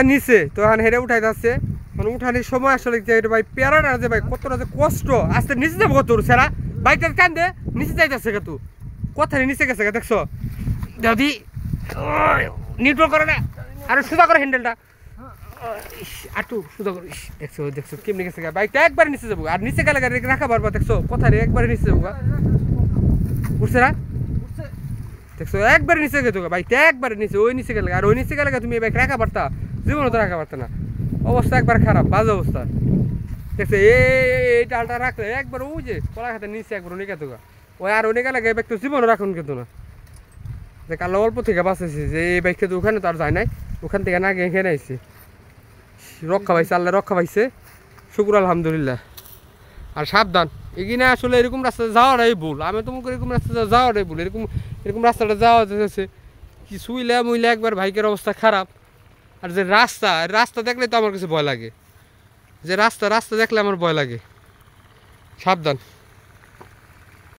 নিচে তো এখন হেরে উঠাই যাচ্ছে মানে উঠানোর সময় আসলে ভাই প্যারাটা আছে ভাই কতটা যে কষ্ট আস্তে নিচে যাবো তোর সেরা বাইকটা কান দে নিচে যাইতেছে গে তুই কোথায় নিচে গেছে গে দেখছো দাদি নিউট্রাল করে না আরো সোজা করে হ্যান্ডেলটা আটু সোজা করে দেখছো দেখছো কেমনি গেছে বাইকটা একবারে নিচে যাবো আর নিচে গেলে গাড়ি রাখা পারবো দেখছো কোথায় একবারে নিচে যাবো উঠছে না দেখছো একবারে নিচে গেছো বাইকটা একবারে নিচে ওই নিচে গেলে আর ওই নিচে গেলে তুমি এই বাইক রাখা পারতা জীবনে তো রাখা পারত না অবস্থা একবার খারাপ বাজে অবস্থা দেখছো এই ডালটা রাখলে একবার ওই যে কলা খাতে নিচে একবার নিকে তো ওই আর ওই গেলে বাইক তো জীবনে রাখুন কিন্তু না যে কালো অল্প থেকে বাঁচেছি যে এই বাইকটা তো ওখানে তো আর যায় নাই ওখান থেকে না গিয়ে এখানে আইছি রক্ষা পাইছে আল্লাহ রক্ষা পাইছে শুকুর আলহামদুলিল্লাহ আর সাবধান এগিয়ে আসলে এরকম রাস্তাতে যাওয়াটাই ভুল আমি তো মনে করি এরকম রাস্তাতে যাওয়াটাই ভুল এরকম রাস্তাটা যাওয়া যাচ্ছে কি শুইলে মুইলে একবার বাইকের অবস্থা খারাপ আর যে রাস্তা দেখলে তো আমার কাছে ভয় লাগে যে রাস্তা দেখলে আমার ভয় লাগে সাবধান